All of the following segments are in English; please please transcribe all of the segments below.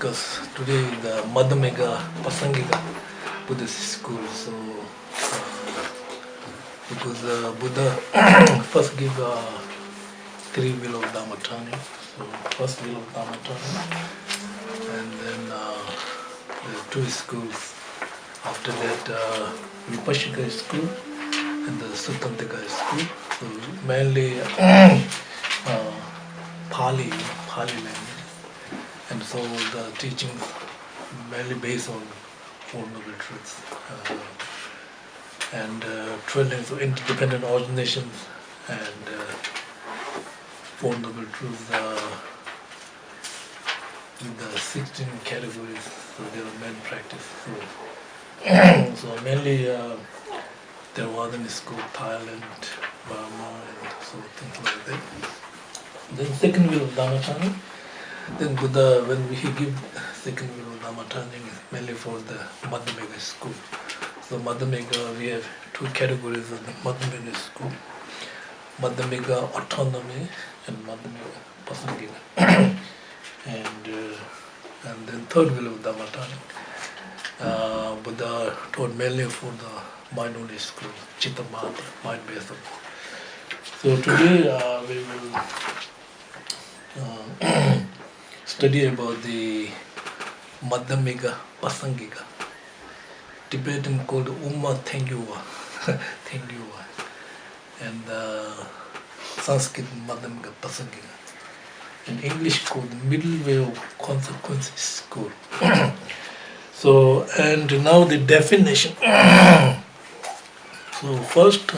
discuss today the Madhyamaka Prāsangika Buddhist school. So, because Buddha first give three will of Dhamma turning. So, first will of Dhamma turning, and then the two schools. After that, Vipassika school and the Suttantika school. So, mainly Pali language. And so the teachings mainly based on Four Noble Truths and 12 lines of interdependent originations and Four Noble Truths with the 16 categories. So they are main practice. So mainly there was in school Thailand, Burma, and so things like that. Then second will of Dhamma. Then Buddha, when he give second will of Dhamma turning, is mainly for the Madhyamaka school. So Madhyamaka, we have two categories of the Madhyamaka school: Madhyamaka autonomy and Madhyamaka Prāsaṅgika. and then third will of Dhamma turning, Buddha taught mainly for the mind-only school, Chitta Matra, mind-based. So today we will study about the Madhyamaka Prāsaṅgika, Tibetan called Umma Tengyuwa, and Sanskrit Madhyamaka Prāsaṅgika, in English called Middle Way of Consequences School. So, and now the definition. So first,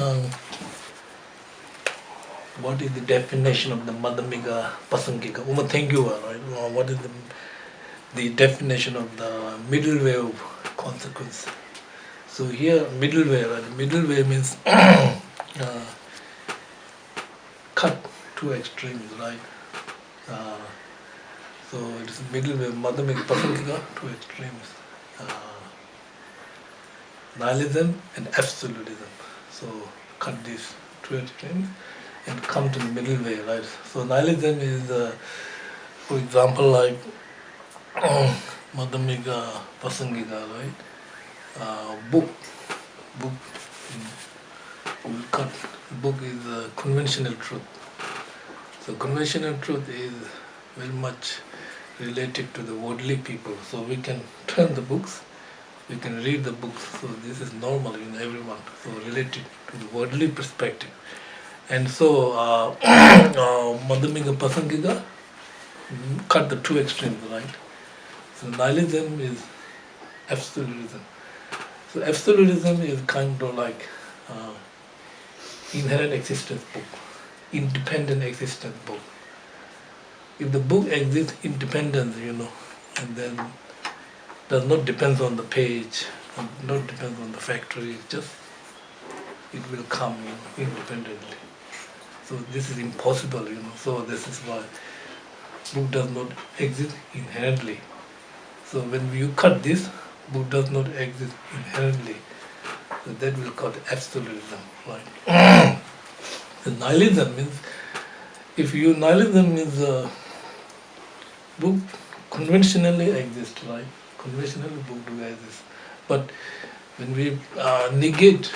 what is the definition of the Madhyamaka Prāsaṅgika? Umatengyuva, right? What is the definition of the middle way of consequence? So here, middle way, right? Middle way means cut two extremes, right? So it is middle way, Madhyamaka Prāsaṅgika, two extremes. Nihilism and absolutism. So cut these two extremes and come to the middle way, right? So nihilism is, for example, like Madhyamaka Prāsaṅgika, right? Book, we cut. Book is conventional truth. So conventional truth is very much related to the worldly people. So we can turn the books, we can read the books. So this is normal in everyone. So related to the worldly perspective. And so, Madhyamaka Prāsaṅgika cut the two extremes, right? So nihilism is absolutism. So absolutism is kind of like inherent existence book, independent existence book. If the book exists independent, and then does not depend on the page, not depend on the factory, just it will come independently. So this is impossible, So this is why book does not exist inherently. So when you cut this, book does not exist inherently. So that will call absolutism, right? The nihilism means, nihilism means book conventionally exists, right? Conventionally book do exist. But when we negate,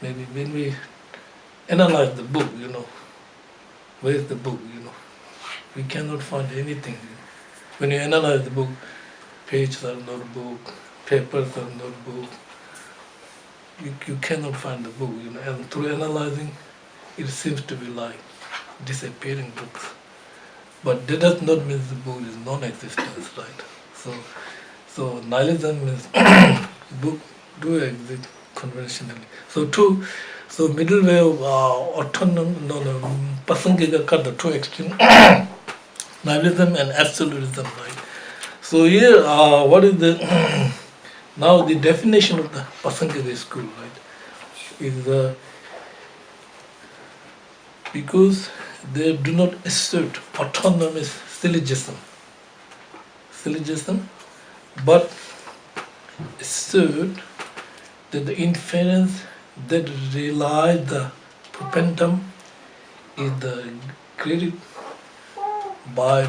maybe when we analyze the book, where is the book, we cannot find anything. When you analyze the book, pages are not book, papers are not book, you cannot find the book, and through analyzing, it seems to be like disappearing books. But that does not mean the book is non-existence, right? So nihilism means book do exist conventionally. So middle way of Prāsaṅgika cut the two extremes, nihilism and absolutism, right? So here, what is the now the definition of the Prāsaṅgika school, right? Is because they do not assert autonomous syllogism, but assert that the inference that realize the propendum is the created by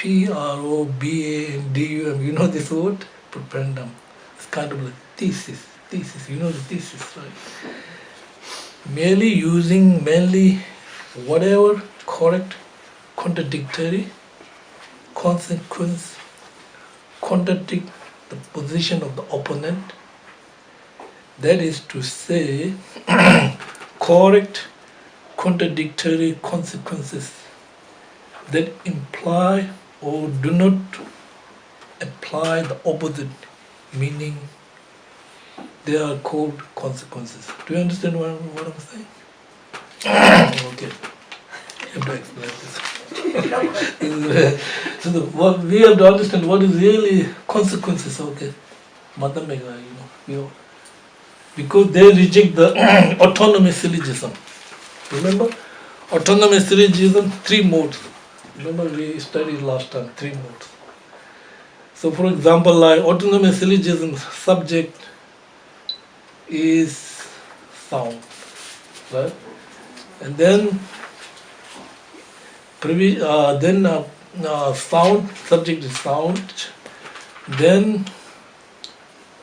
P-R-O-B-A-N-D-U-M. You know this word? Propendum. It's kind of like thesis. Thesis. You know the thesis, right? Merely using whatever correct, contradictory, consequence, contradict the position of the opponent. That is to say, correct, contradictory consequences that imply or do not apply the opposite meaning, they are called consequences. Do you understand what I'm saying? Okay. I have to explain this. So what we have to understand what is really consequences, okay? Madhyamaka, because they reject the autonomy syllogism. Remember? Autonomy syllogism, 3 modes. Remember we studied last time, 3 modes. So for example, like autonomy syllogism subject is sound, right? And then sound, subject is sound, then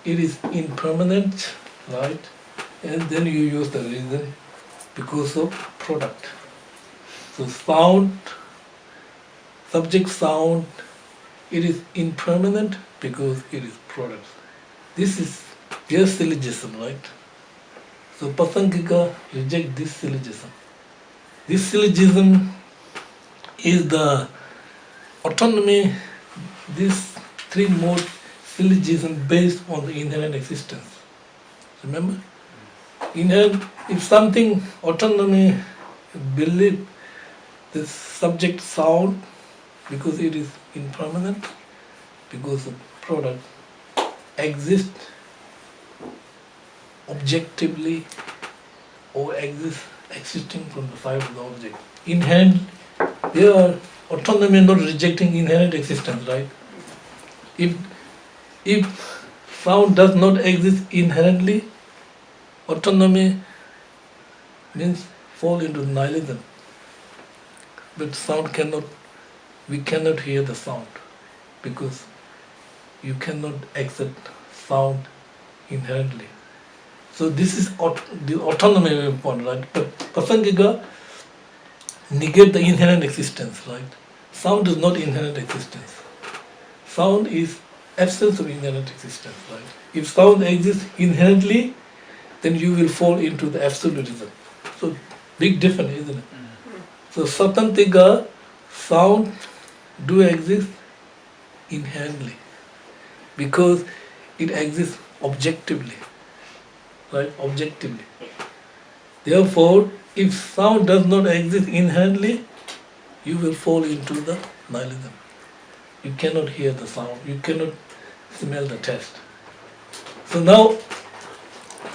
it is impermanent, right? And then you use the reason because of product. So sound, subject sound, it is impermanent because it is product. This is their syllogism, right? So Prāsangika reject this syllogism. This syllogism is the autonomy, this 3-mode syllogism based on the inherent existence. Remember? Inherent, if something autonomy believe the subject sound because it is impermanent, because the product exists objectively or existing from the side of the object. Inherent, they are autonomy not rejecting inherent existence, right? If sound does not exist inherently, autonomy means fall into nihilism. But we cannot hear the sound because you cannot accept sound inherently. So this is the autonomy point, right? But Prāsangika negate the inherent existence, right? Sound is not inherent existence. Sound is absence of inherent existence, right? If sound exists inherently, then you will fall into the absolutism. So big difference, isn't it? So Satantika, sound do exist inherently because it exists objectively, right? Objectively. Therefore, if sound does not exist inherently, you will fall into the nihilism. You cannot hear the sound, you cannot smell the taste. So now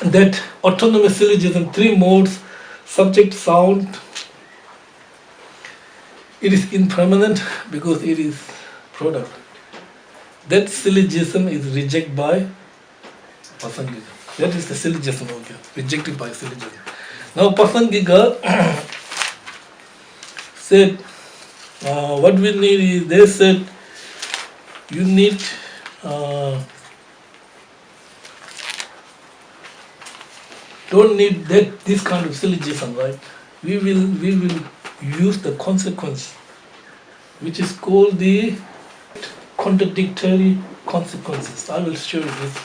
that autonomous syllogism, 3 modes, subject, sound, it is impermanent because it is product. That syllogism is rejected by Prāsangika. That is the syllogism, okay, rejected by syllogism. Now Prāsangika said, what we need is, they said, you need don't need this kind of syllogism, right? We will use the consequence, which is called the contradictory consequences. I will show you this.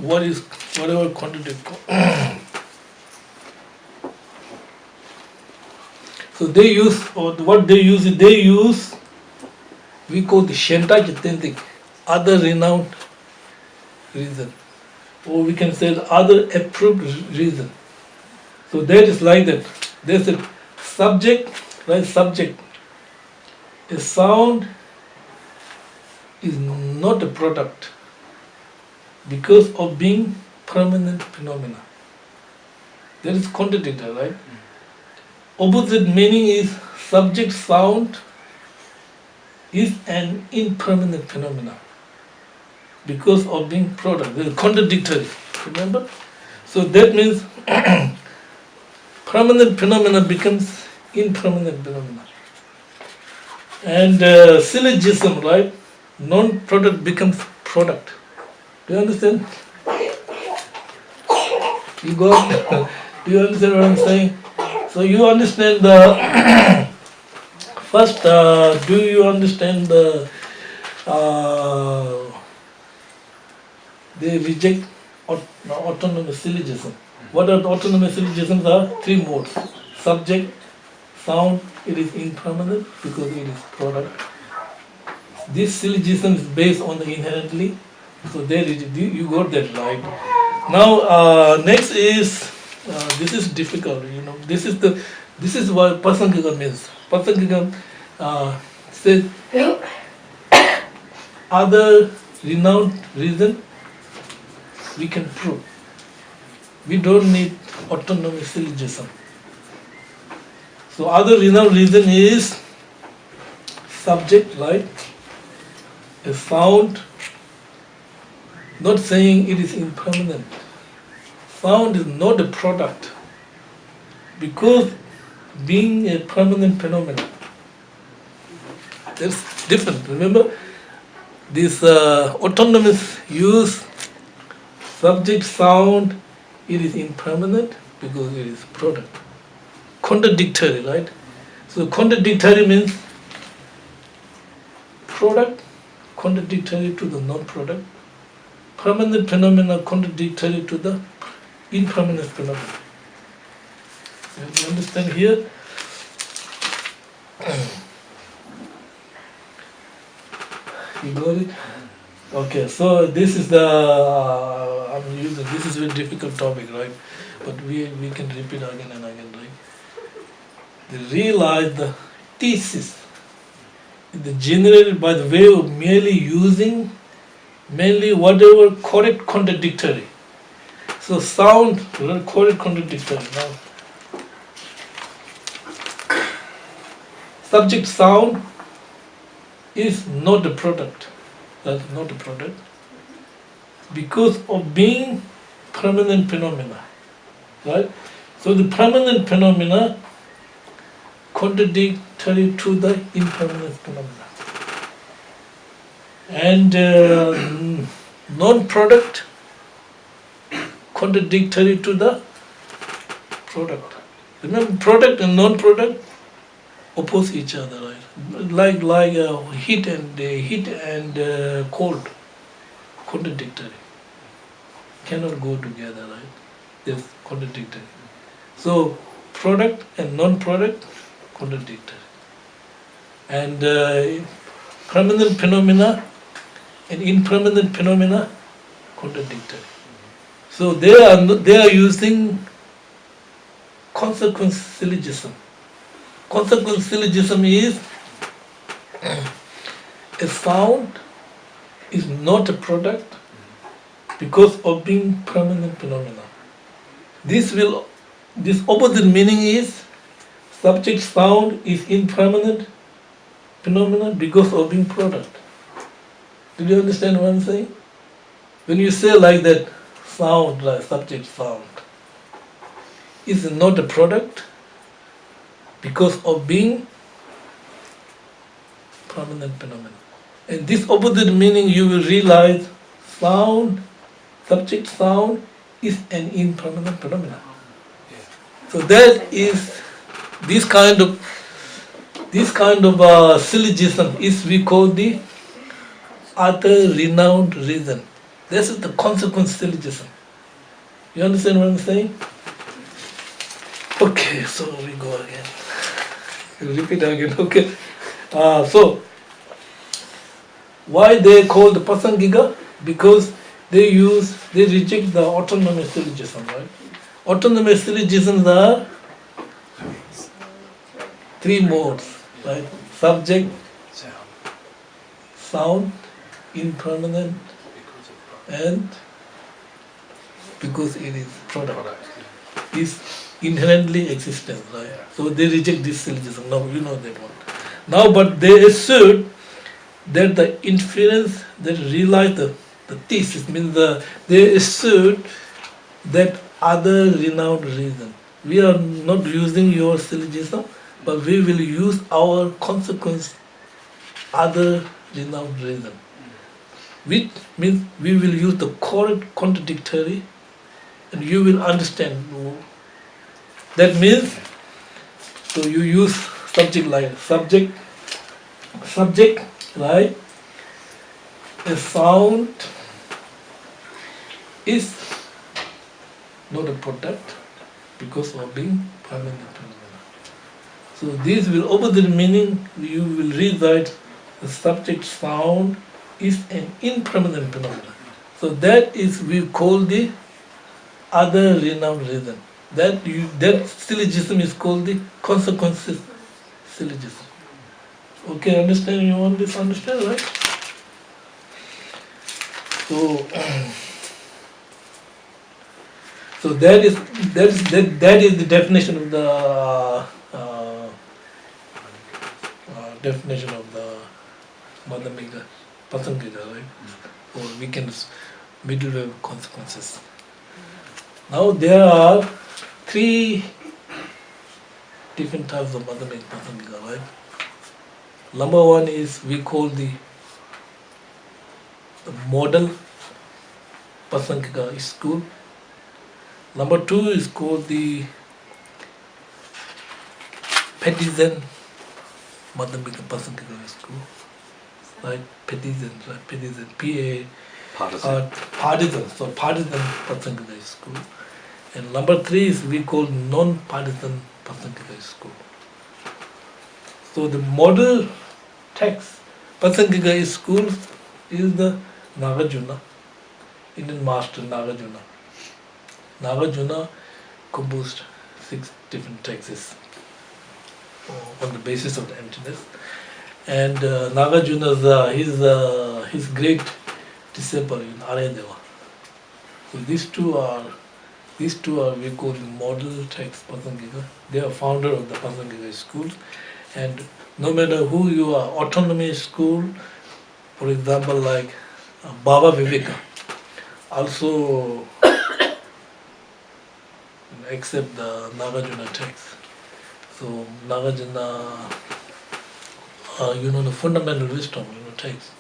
Whatever contradictory. So they use, we call the Shenta Jitendik, other renowned reason. Or we can say the other approved reason. So that is like that. There's a subject, right? Subject. A sound is not a product because of being permanent phenomena. That is contradictory, right? Opposite meaning is subject sound is an impermanent phenomena because of being product. They are contradictory. Remember? So that means permanent phenomena becomes impermanent phenomena. And syllogism, right? Non-product becomes product. Do you understand? You got? Do you understand what I'm saying? So you understand the first. Do you understand the? They reject autonomous syllogism. What are the autonomous syllogisms? Are three modes: subject, sound. It is impermanent because it is product. This syllogism is based on the inherently. So there you got that right. Now next is this is difficult. This is what Prāsaṅgika means. Prāsaṅgika says other renowned reason we can prove. We don't need autonomous syllogism. So other renowned reason is subject, right? A sound, not saying it is impermanent. Sound is not a product because being a permanent phenomenon. That's different. Remember, this autonomous use, subject, sound, it is impermanent because it is product. Contradictory, right? So contradictory means product contradictory to the non-product, permanent phenomena contradictory to the impermanent phenomena. You understand here? You got it? Okay, so this is the I'm using. This is a very difficult topic, right? But we can repeat again and again, right? They realize the thesis is generated by the way of merely using mainly whatever correct contradictory. So sound correct contradictory. Now subject sound is not a product. That's not a product because of being permanent phenomena, right? So the permanent phenomena contradictory to the impermanent phenomena, and non-product contradictory to the product. Remember, product and non-product oppose each other, right? Like heat and cold, contradictory. Cannot go together, right? They're contradictory. So product and non-product contradictory, and permanent phenomena and impermanent phenomena contradictory. So they are using consequence syllogism. Consequence syllogism is a sound is not a product because of being permanent phenomena. This opposite meaning is subject sound is impermanent phenomenon because of being product. Did you understand what I'm saying? When you say like that, sound, like subject sound, is not a product because of being permanent phenomenon. And this opposite meaning you will realize sound, subject sound is an impermanent phenomenon. So that is this kind of syllogism is we call the other renowned reason. This is the consequence syllogism. You understand what I'm saying? Okay, so we go again. Repeat again. Okay. So why they call the Prāsaṅgika? Because they reject the autonomous syllogism, right? Autonomous syllogisms are three modes, right? Subject, sound, impermanent, and because it is product, is inherently existent, right? So they reject this syllogism. Now you know that one. Now, but they assert that the inference that realize the thesis means they assert that other renowned reason. We are not using your syllogism, but we will use our consequence other renowned reason, which means we will use the correct contradictory and you will understand. That means, so you use subject like subject, right? A sound is not a product because of being permanent phenomena. So this will opposite meaning, you will read that the subject sound is an impermanent phenomenon. So that is we call the other renowned reason. That syllogism is called the consequences syllogism. Okay, understand? You want this understand, right? So, so that is the definition of the definition of the Madhyamaka, Prāsaṅgika, right? Or weekends, middle way consequences. Now there are three different types of Madhyamaka Prāsaṅgika, right? Number one is we call the model Prāsaṅgika school. Number two is called the partisan Madhyamaka Prāsaṅgika school. Right? Partisan, right? Partisan, P-A, partisan. So partisan Prāsaṅgika school. And number three is we call non-partisan Prāsaṅgika school. So the model text Prāsaṅgika school is the Nagarjuna, Indian master Nagarjuna. Nagarjuna composed 6 different texts on the basis of the emptiness. And Nagarjuna's his great disciple in Aryadeva. So these two are we call the model text Prāsaṅgika. They are founder of the Prāsaṅgika school. And no matter who you are, autonomy school, for example, like Baba Viveka, also accept the Nagarjuna text. So Nagarjuna, the fundamental wisdom, text.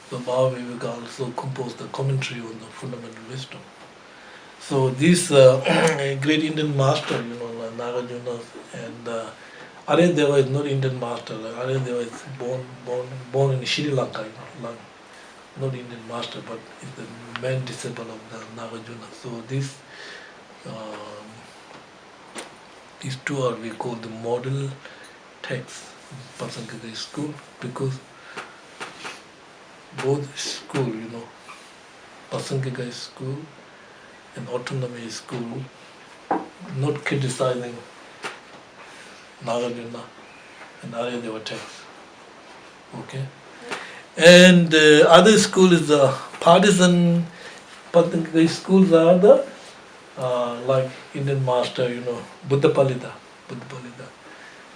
So Baba Viveka also composed the commentary on the fundamental wisdom. So this great Indian master, Nagarjuna, and Aryadeva is not Indian master. Aryadeva is born in Sri Lanka, not Indian master, but is the main disciple of the Nagarjuna. So these two are we call the model texts Prāsaṅgika school, because both school, Prāsaṅgika school and autonomy school, not criticizing Nagarjuna and Aryadeva text. Okay? And other school is the partisan Prāsaṅgika schools are the like Indian master, Buddha Palita. Buddha Palita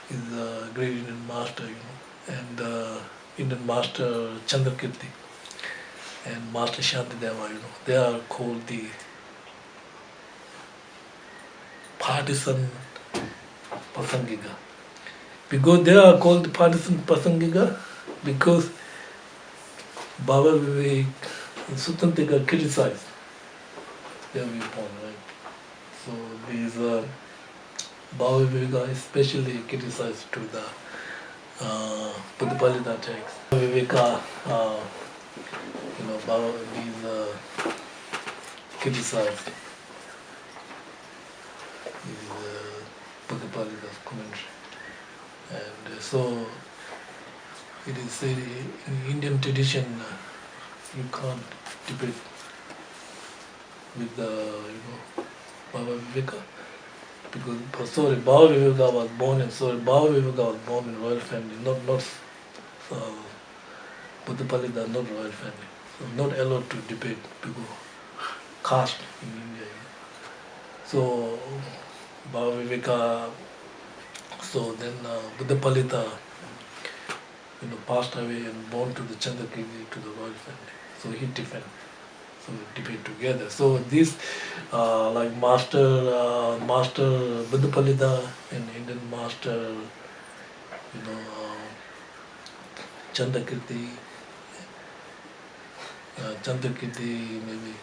is a great Indian master, and Indian master Chandrakirti and Master Shantideva, they are called the partisan Prāsaṅgika. Because they are called the partisan Prāsaṅgika because Baba Vivek and Sutantika criticized their viewpoint, right? So these Baba Viveka especially criticized to the Buddha Palita text. Viveka, Baba these criticized Buddha Palita's commentary. And so it is said in Indian tradition you can't debate with the Baba Viveka, because Baba Viveka was born in royal family, not Buddha Palita, not royal family, so not allowed to debate because caste in India. So Baba Viveka, so then Buddha Palita, passed away and born to the Chandrakirti, to the royal family. So he defended. So we debate together. So this, like Master Buddha Palita and Indian Master, Chandakirti, maybe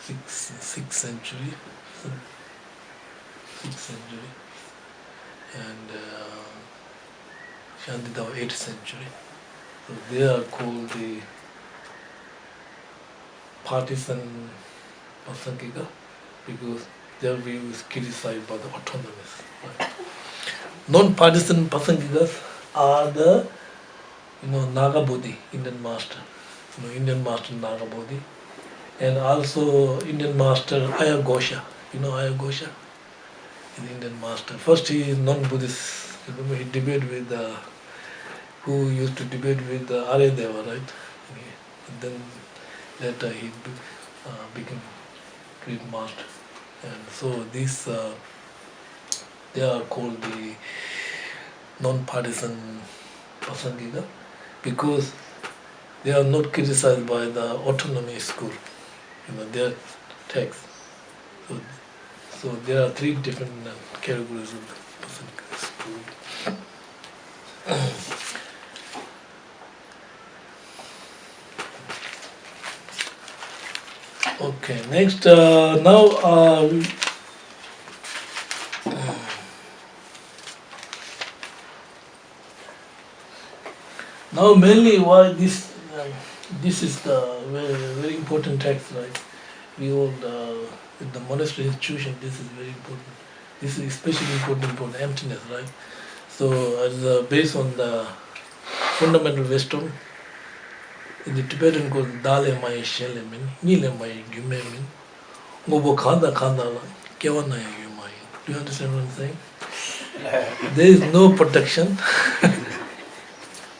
6th century, 6th century, and Shantideva 8th century. So they are called the partisan Prāsaṅgika because their view is criticized by the autonomists. Right? Non-partisan Prāsaṅgikas are the Naga Bodhi, Indian master, Indian master Naga Bodhi, and also Indian master Ayagosha. Ayagosha is Indian master. First he is non-Buddhist. He debated with who used to debate with Aryadeva, right? And then later he became great master. And so these they are called the non-partisan Prāsaṅgika because they are not criticized by the autonomy school, their texts. So there are 3 different categories of the Prāsaṅgika school. Okay, next, now mainly why this is the very, very important text, right? We all in the monastery institution, this is very important. This is especially important for the emptiness, right? So as based on the fundamental wisdom, in the Tibetan called Dale Mai Shele Min, Nile Mai Gyume Min, Ngobo Khanda Khanda La, Kewana Yumai. Do you understand what I'm saying? There is no protection.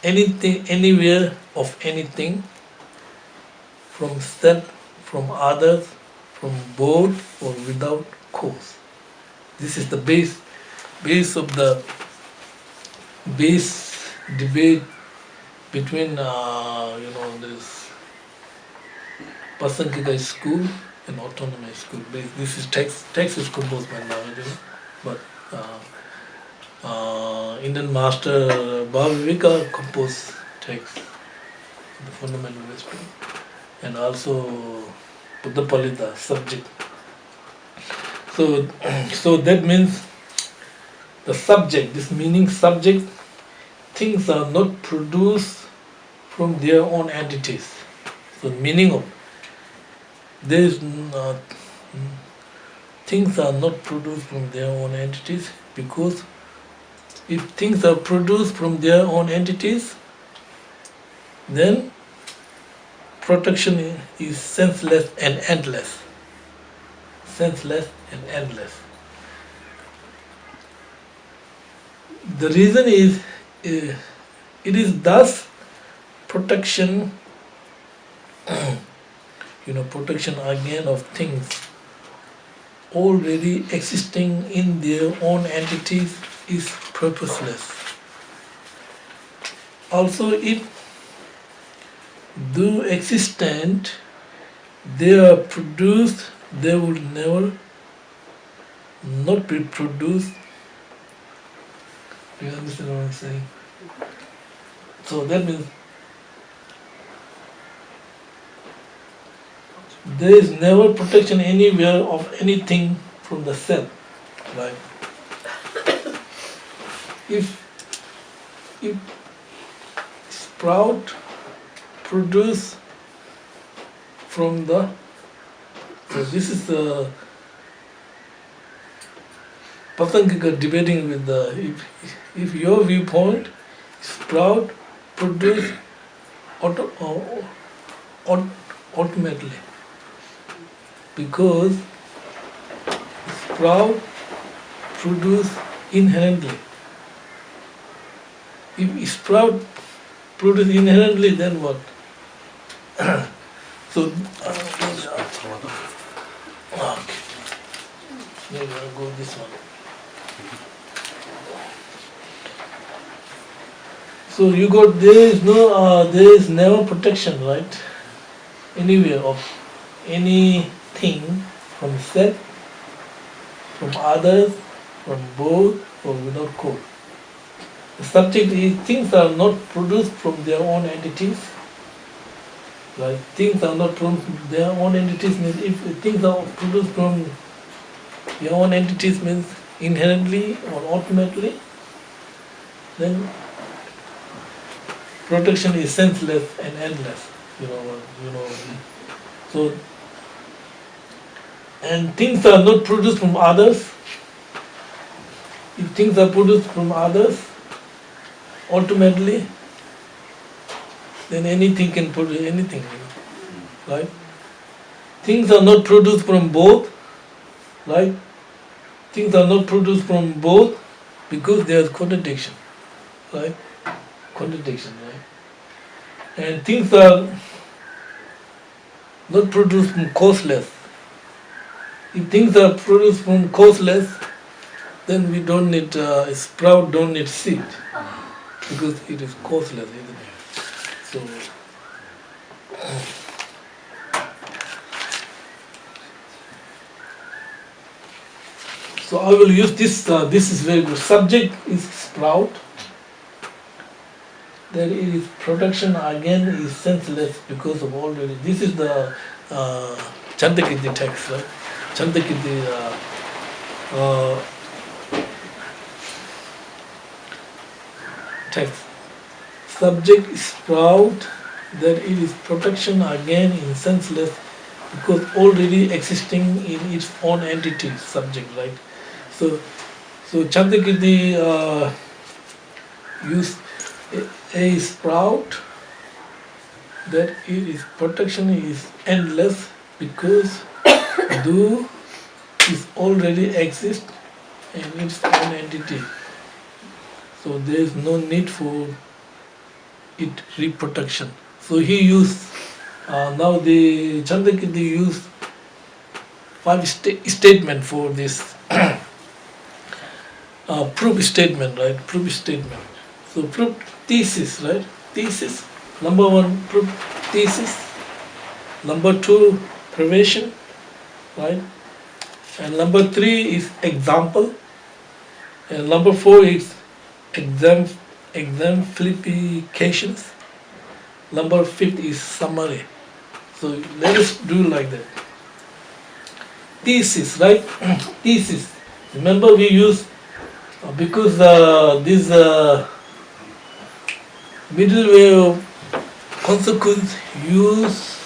Anything, anywhere of anything, from self, from others, from both or without cause. This is the base of the base debate between this Prāsaṅgika school and autonomous school. This is text is composed by Nagarjuna, but Indian master Bhavivika composed text, the fundamental wisdom, and also Buddha Palita subject. So that means the subject, this meaning subject, things are not produced from their own entities. So meaning of there is things are not produced from their own entities, because if things are produced from their own entities, then protection is senseless and endless. Senseless and endless. The reason is, it is thus protection, protection again of things already existing in their own entities is purposeless. Also, if though existent, they are produced, they will never not be produced. Do you understand what I'm saying? So that means there is never protection anywhere of anything from the self, right? If sprout produce from the, so this is the Prāsaṅgika debating with the, if your viewpoint, sprout produce ultimately, because sprout produce inherently. If sprout produce inherently, then what? So, okay. Maybe I'll go this one. So you got, there is never protection, right? Anywhere of anything from self, from others, from both, or without cause. The subject is things are not produced from their own entities. Like things are not from their own entities means if things are produced from their own entities means inherently or ultimately, then production is senseless and endless. So, and things are not produced from others. If things are produced from others, ultimately, then anything can produce anything, right? Things are not produced from both, right? Things are not produced from both because there is contradiction, right? Contradiction, right? And things are not produced from causeless. If things are produced from causeless, then we don't need sprout, don't need seed, because it is causeless, isn't it? So I will use this. This is very good. Subject is sprout. Then it is production again is senseless because of already. This is the Chandakirti text, right? Chandakirti text. Subject is sprout, that it is production again in senseless because already existing in its own entity, subject, right? So Chandakirti use a sprout, that it is production is endless because do is already exist in its own entity. So there is no need for it reproduction. So he used now the Chandakirti used 5 statement for this proof statement, right? Proof statement. So proof thesis, right? Thesis. Number 1, proof thesis. Number 2, privation, right? And number 3 is example. And number 4 is exemplifications. Number 5 is summary. So let us do like that. Thesis, right? Thesis. Remember we use because this middle way of consequence use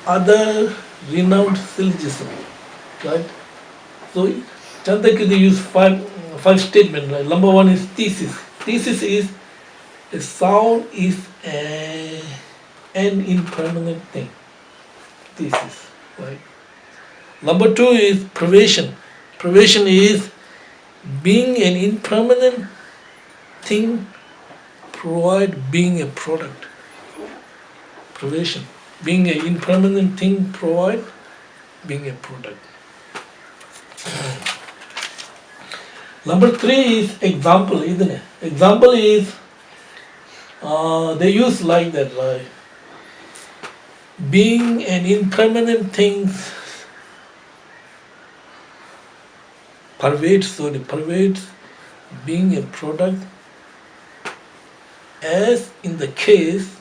other renowned syllogism, right? So Chandakirti use five statements, right? Number 1 is thesis. Thesis is a sound is an impermanent thing. Thesis, right? Number 2 is privation. Privation is being an impermanent thing provide being a product. Privation. Being an impermanent thing provide being a product. Number 3 is example, isn't it? Example is they use like that, right? Being an impermanent thing pervades being a product, as in the case,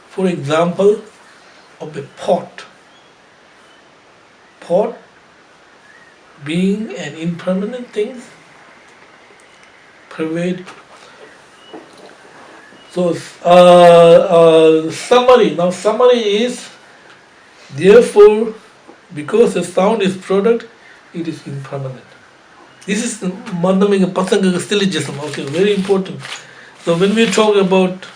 for example, of a pot. Pot being an impermanent thing pervade. So summary. Now summary is therefore because the sound is product, it is impermanent. This is the Madhyamaka Prāsangika syllogism. Okay, very important. So when we talk about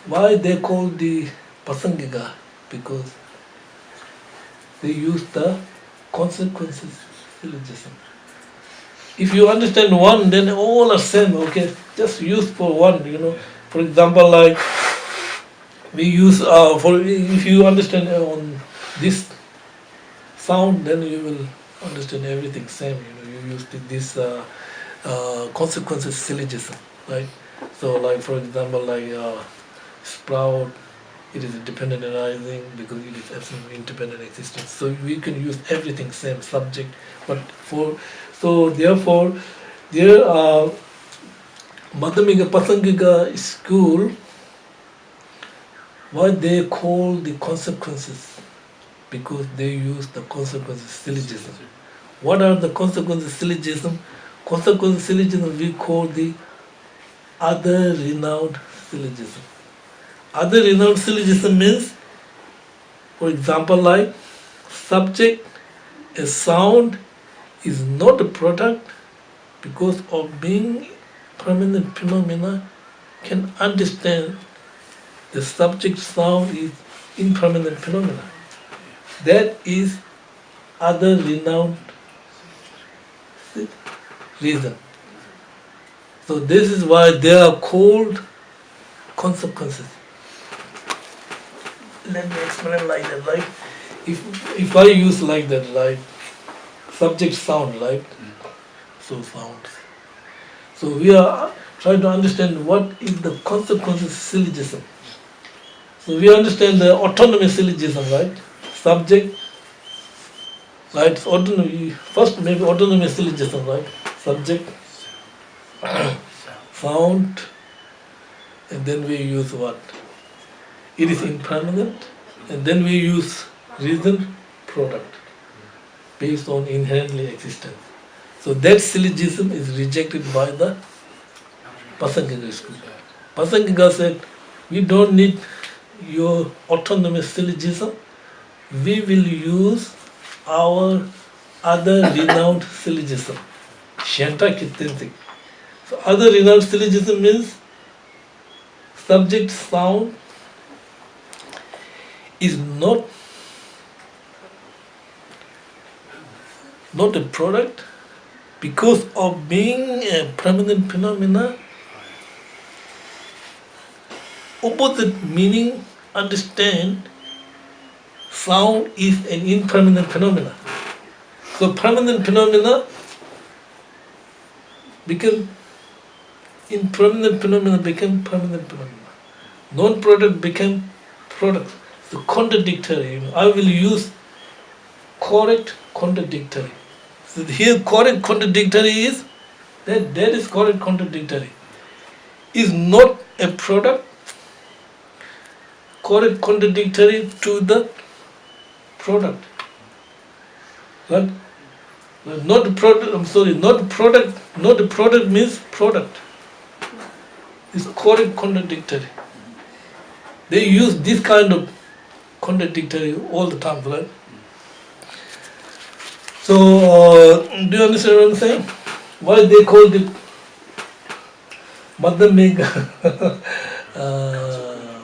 why they call the Prāsangika, because they use the consequences syllogism. If you understand one, then all are same. Okay, just use for one. For example, like we use if you understand on this sound, then you will understand everything same. You use this consequences syllogism, right? So like for example, like sprout, It is a dependent arising because it is absolutely independent existence. So we can use everything same subject, but therefore there are Madhyamaka Prāsangika school. Why they call the consequences? Because they use the consequences syllogism. What are the consequences syllogism? Consequences syllogism we call the other renowned syllogism. Other renowned syllogism means, for example, like subject, a sound is not a product because of being permanent phenomena can understand the subject sound is impermanent phenomena. That is other renowned reason. So this is why they are called consequences. Let me explain like that. Like if I use like that, like subject sound, like so sounds. So we are trying to understand what is the consequences syllogism. So we understand the autonomy syllogism, right? Subject, right? Autonomy. First, maybe autonomy syllogism, right? Subject, sound, and then we use what? It is impermanent, and then we use reason, product, based on inherently existence. So that syllogism is rejected by the Prāsangika school. Prāsangika said, we don't need your autonomous syllogism, we will use our other renowned syllogism, Shanta Kittintik. So other renowned syllogism means subject sound is not a product because of being a permanent phenomena. Opposite meaning understand sound is an impermanent phenomena. So permanent phenomena become impermanent phenomena become permanent phenomena. Non-product became product. So contradictory. I will use correct contradictory. So here correct contradictory is that is correct contradictory. Is not a product. Correct contradictory to the product. Right? Not the product, I'm sorry, not the product, not the product means product. It's correct contradictory. They use this kind of contradictory all the time, right? So, do you understand what I'm saying? Why they call it Madhyamaka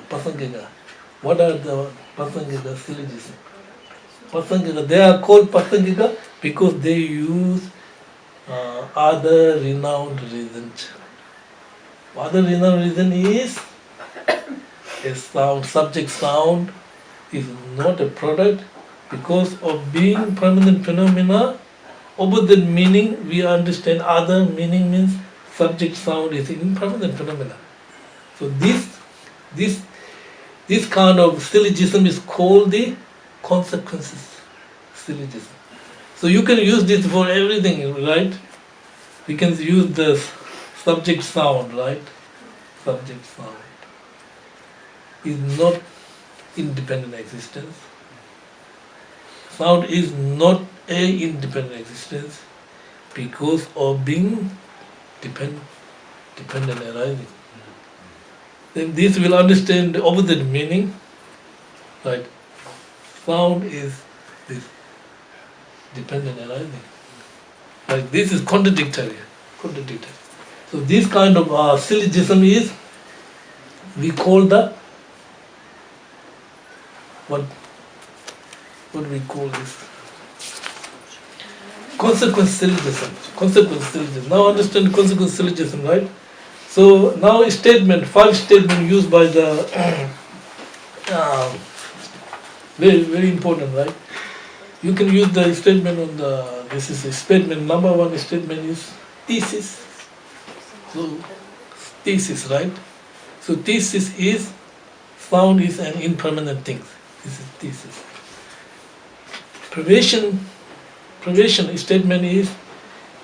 Prāsangika? What are the Prāsangika syllogism? Prāsangika, they are called Prāsangika because they use other renowned reasons. Other renowned reason is a sound, subject sound is not a product because of being permanent phenomena. Opposite meaning we understand other meaning means subject sound is impermanent phenomena. So this kind of syllogism is called the consequences syllogism. So you can use this for everything, right? We can use the subject sound, right? Subject sound is not independent existence. Sound is not a independent existence because of being dependent arising. Then this will understand the opposite meaning, right? Sound is this dependent arising. Like this is contradictory. So this kind of syllogism is we call the what we call this? Consequence syllogism. Now understand consequence syllogism, right? So now five statement used by the very, very important, right? You can use the statement on this is a statement, number one statement is thesis. So thesis, right? So thesis is sound is an impermanent thing. This is thesis. Privation statement is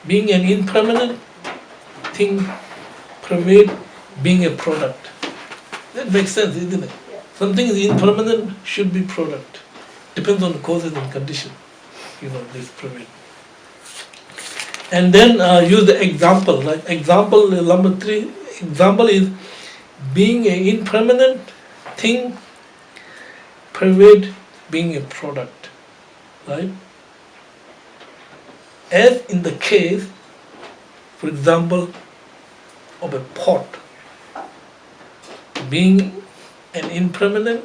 being an impermanent thing, pervade being a product. That makes sense, isn't it? Yeah. Something is impermanent should be product. Depends on the causes and condition. This pervade. And then use the example. Like example number 3. Example is being an impermanent thing, pervade being a product. Right? As in the case, for example, of a pot, being an impermanent,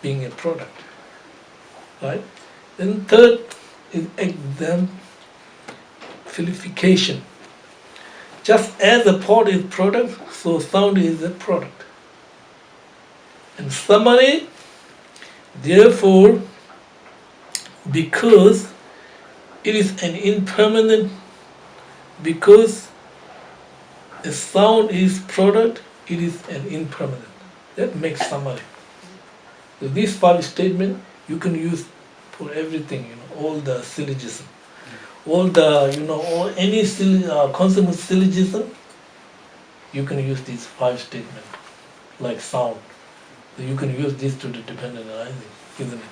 being a product. Right? Then third is exemplification. Just as a pot is product, so sound is a product. In summary, therefore, because it is an impermanent, because a sound is product, it is an impermanent. That makes summary. So this 5 statement you can use for everything, all the syllogism. All the, all any concept of syllogism, you can use these 5 statements, like sound. So you can use this to the dependent arising, isn't it?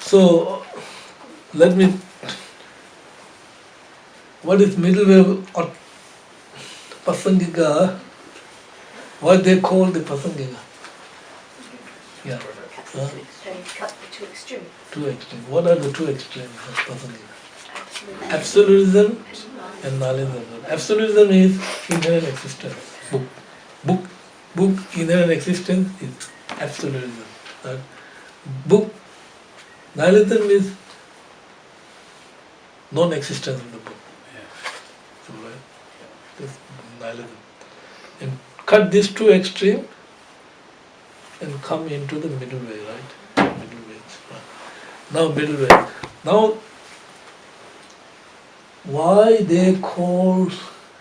So, let me, what is middle way or Prāsangika? What they call the Prāsangika? Yeah. Cut the 2 extremes. 2 extremes. What are the 2 extremes of Prāsangika? Absolutism and nihilism. Absolutism is inherent existence. Book inherent existence is absolutism. Book nihilism is non-existence of the book. So, right? That's nihilism. And cut these 2 extremes and come into the middle way, right? Middle way. Now middle way. Now, why they call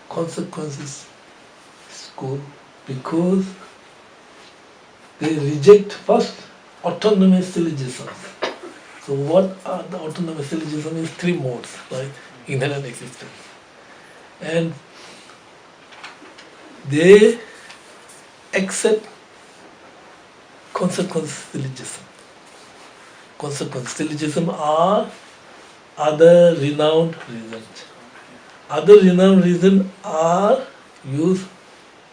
consequences school? Because they reject first autonomous syllogisms. So what are the autonomous syllogisms? Is 3 modes, right? Inherent existence. And they accept consequence syllogism. Consequence syllogism are other renowned reasons. Other renowned reasons are use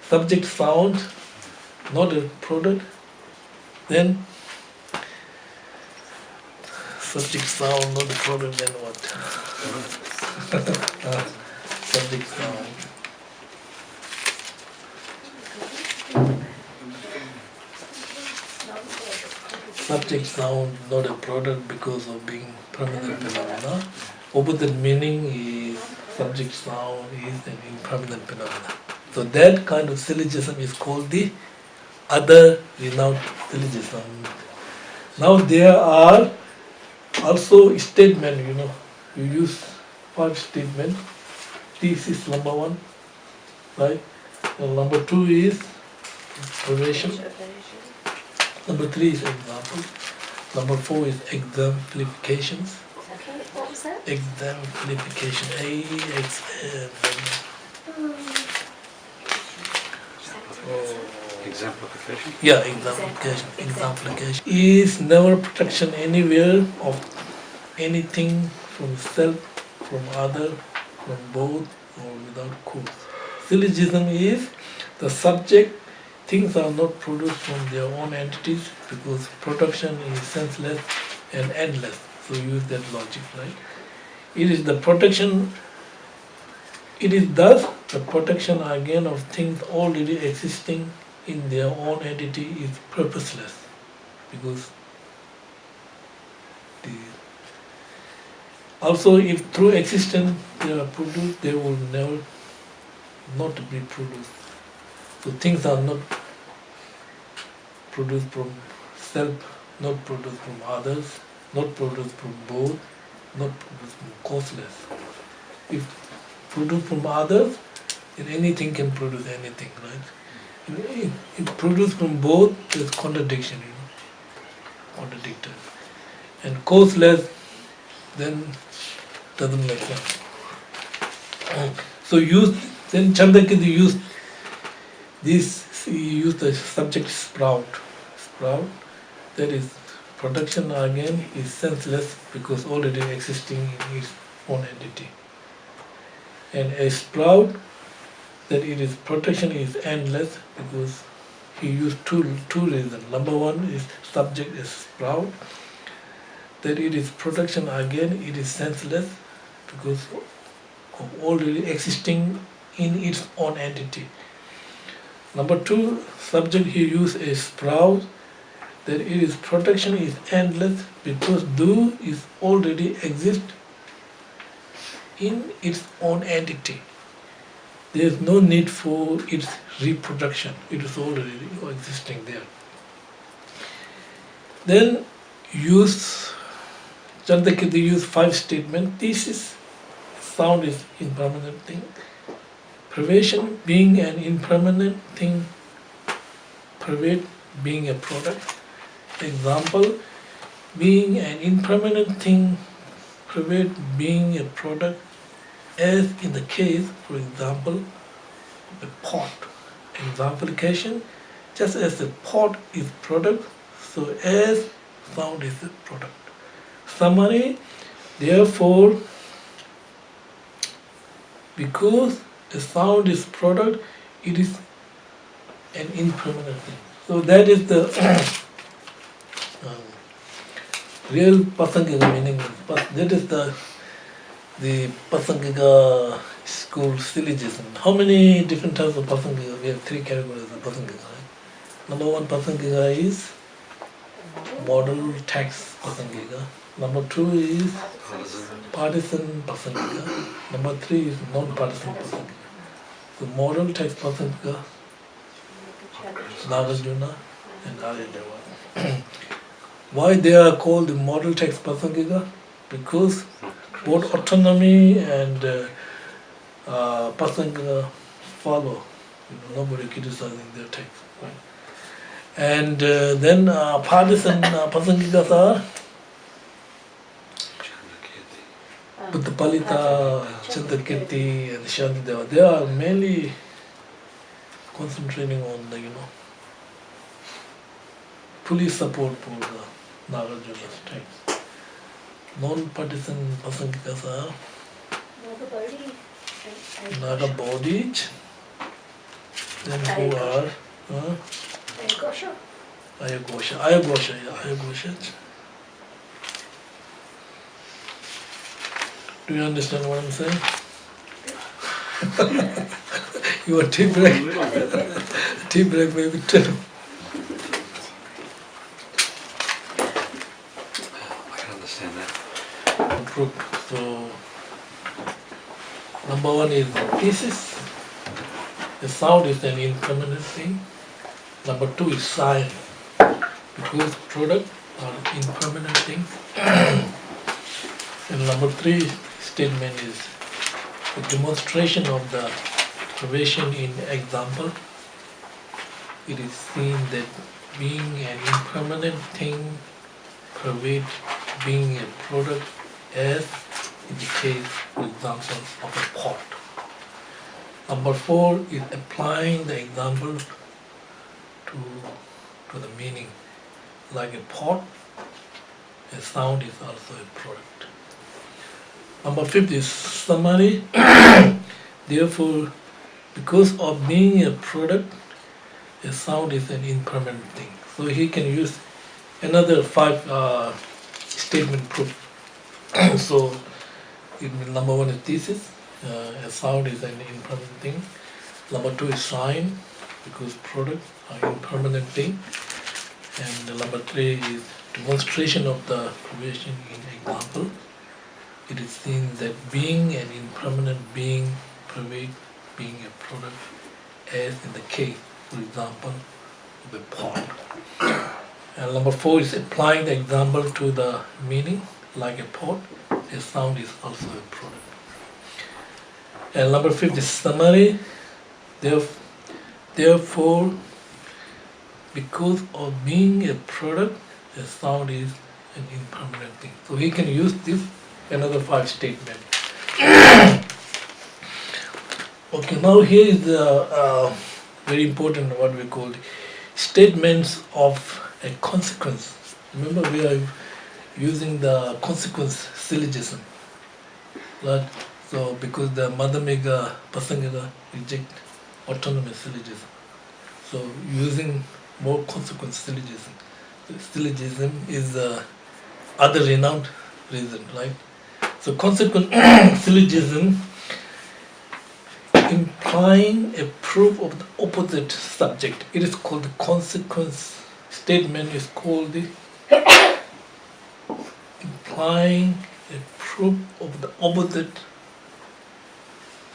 subject sound, not a product. Then subject sound, not a product, then what? Subject sound. Subject sound, not a product because of being permanent phenomena. Opposite meaning is subject sound is an impermanent phenomena. So that kind of syllogism is called the other renowned syllogism. Now there are also statement, you use 5 statements. This is number 1, right? And number 2 is observation. Number 3 is example. Number 4 is exemplifications. Okay, what was that? Exemplification. Exemplification? Yeah, exemplification. Exemplification is never protection anywhere of anything from self, from other, from both, or without cause. Syllogism is the subject. Things are not produced from their own entities because production is senseless and endless. So use that logic, right? It is the protection. It is thus the protection again of things already existing in their own entity is purposeless, because also if through existence they are produced, they will never not be produced. So things are not produced from self, not produced from others, not produced from both, not produced from causeless. If produced from others, then anything can produce anything, right? It produced from both, there's contradiction, contradicted. And causeless, then doesn't make sense. So then Chandrakirti used he used the subject sprout. Sprout, that is, production again is senseless because already existing in its own entity. And a sprout, that it is production is endless because he used two reasons. Number one is subject is sprout, that it is production again, it is senseless because of already existing in its own entity. Number two, subject he used is sprout, that it is production is endless because do is already exist in its own entity. There is no need for its reproduction. It is already existing there. Then Chandrakirti used 5 statements. Thesis, sound is impermanent thing. Privation, being an impermanent thing. Private, being a product. Example, being an impermanent thing. Private, being a product. As in the case, for example, of a pot. Exemplification, just as the pot is product, so as sound is a product. Summary, therefore, because the sound is product, it is an impermanent thing. So that is the real Prāsaṅgika meaning. That is the Prāsaṅgika school syllogism. How many different types of Prāsaṅgika? We have 3 categories of Prāsaṅgika. Right? Number 1 Prāsaṅgika is model text Prāsaṅgika. Number 2 is partisan Prāsaṅgika. Number 3 is non-partisan Prāsaṅgika. So model text Prāsaṅgika, Nagarjuna and Aryadeva. Why they are called the model text Prāsaṅgika? Because both autonomy and Prāsaṅgika follow. Nobody criticizing their text. Right? And then partisan Prāsaṅgikas are Buddhapalita, Chandrakirti and Shantideva. They are mainly concentrating on the, police support for the Nagarjuna's text. Non-partisan Prāsaṅgikas are Nagabodhi, then who are Ayagosha. Do you understand what I'm saying? You are tea break. Tea break maybe too. I can understand that. Group. So number 1 is thesis. The sound is an impermanent thing. Number 2 is sign, because product are impermanent things. And number 3 statement is the demonstration of the privation in example. It is seen that being an impermanent thing, private, being a product, as in the case, for example, of a pot. Number 4 is applying the example to the meaning. Like a pot, a sound is also a product. Number 5 is summary. Therefore, because of being a product, a sound is an impermanent thing. So he can use another 5 statement proof. So number 1 is thesis. A sound is an impermanent thing. Number 2 is sign, because products are impermanent thing. And number 3 is demonstration of the privation in example. It is seen that being an impermanent being, private, being a product, as in the case, for example, of a pot. And number 4 is applying the example to the meaning, like a pot, a sound is also a product. And number 5 is summary. Therefore, because of being a product, a sound is an impermanent thing. So he can use this another 5 statement. Okay, now here is the very important what we call statements of a consequence. Remember, we are using the consequence syllogism. Right? So because the Madhyamaka, Prāsangika reject autonomous syllogism. So using more consequence syllogism. Syllogism is the other renowned reason, right? So consequent syllogism implying a proof of the opposite subject. It is called the consequence statement is called the implying a proof of the opposite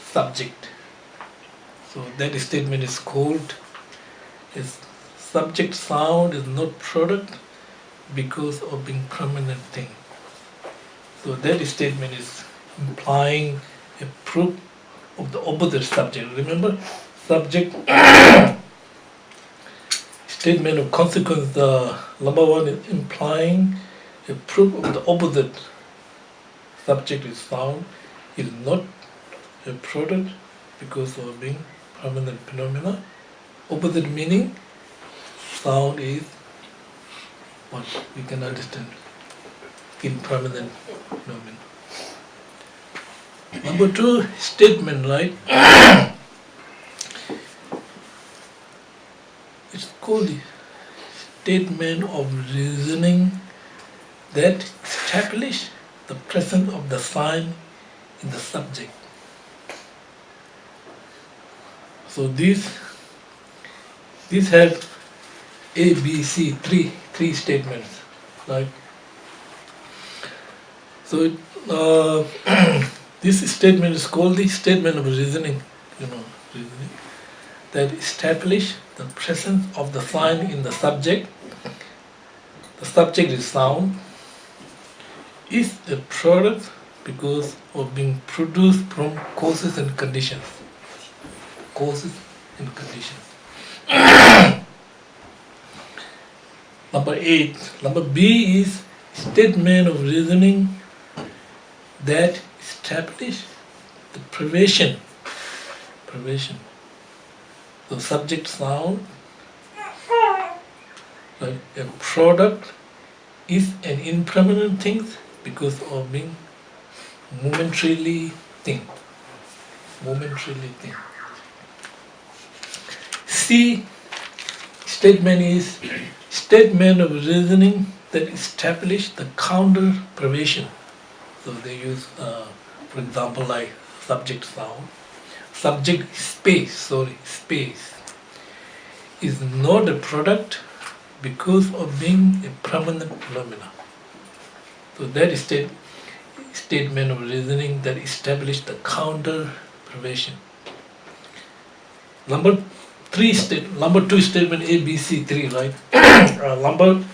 subject. So that statement is called is subject sound is not product because of being permanent thing. So that statement is implying a proof of the opposite subject. Remember, subject statement of consequence, the number 1 is implying a proof of the opposite subject is sound is not a product because of being permanent phenomena. Opposite meaning, sound is what we can understand, impermanent phenomenon. Number 2 statement, right? It's called the statement of reasoning that establish the presence of the sign in the subject. So these have A, B, C, three statements, right? So this statement is called the statement of reasoning, reasoning that establish the presence of the sign in the subject. The subject is sound, is a product because of being produced from causes and conditions. Causes and conditions. Number 8. Number B is statement of reasoning that establish the privation. The subject sound, right? A product is an impermanent thing because of being momentarily thing. C statement is statement of reasoning that establish the counter privation. So they use, for example, like subject sound. Subject space is not a product because of being a permanent phenomena. So that is statement of reasoning that establish the counter privation. Number 2 statement A, B, C, 3, right? Number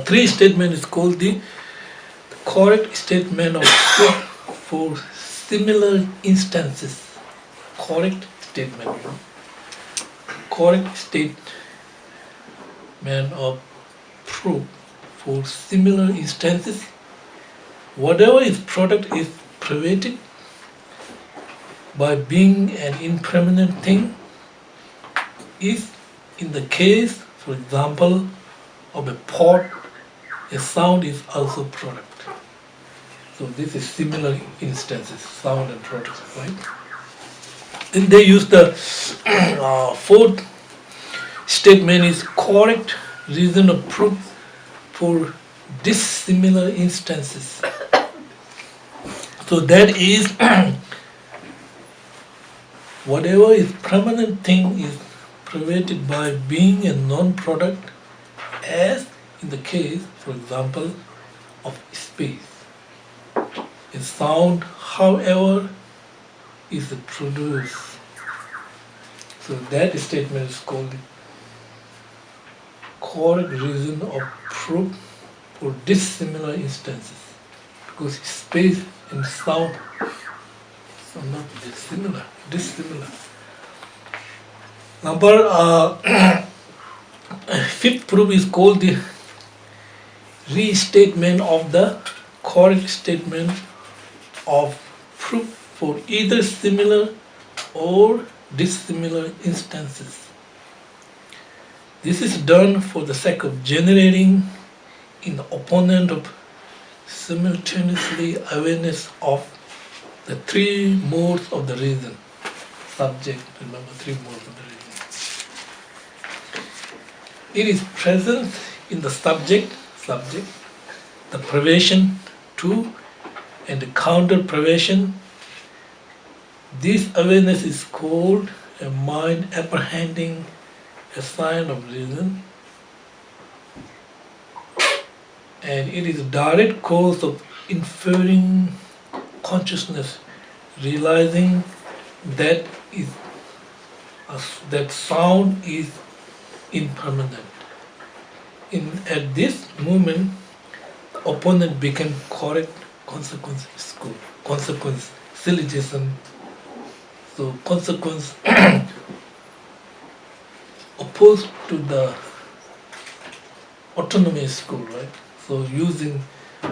3 statement is called the correct statement of proof for similar instances. Correct statement of proof for similar instances. Whatever is product is privated by being an impermanent thing is in the case, for example, of a pot, a sound is also product. So this is similar instances, sound and product, right? Then they use the 4th statement is correct reason of proof for dissimilar instances. So that is whatever is permanent thing is privated by being a non-product, as in the case, for example, of space. A sound, however, is produced. So that statement is called the correct reason of proof for dissimilar instances, because space and sound So not dissimilar, dissimilar. Number fifth proof is called the restatement of the correct statement of proof for either similar or dissimilar instances. This is done for the sake of generating in the opponent of simultaneously awareness of the three modes of the reason. Subject, remember, three modes of the reason. It is present in the subject, the privation, two, and the counter privation. This awareness is called a mind apprehending a sign of reason, and it is a direct cause of inferring consciousness, realizing that that sound is impermanent. At this moment, the opponent became correct, consequence is good, consequence, syllogism. So consequence opposed to the autonomy school, right? So using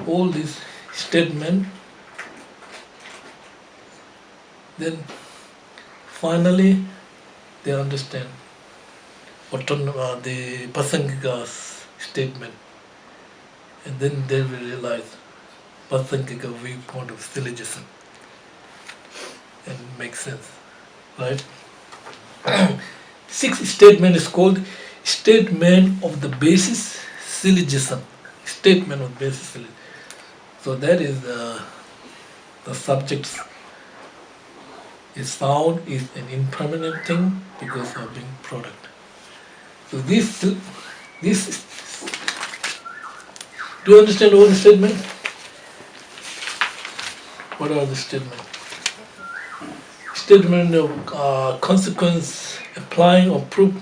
all these statements, then finally they understand the Prāsangika's statement, and then they will realize Prāsangika viewpoint of syllogism, and make sense, right? Sixth statement is called statement of the basis syllogism. Statement of basis syllogism. So that is the subject. Its sound is an impermanent thing because of being product. So this do you understand all the statement? What are the statements? Statement of consequence applying or proof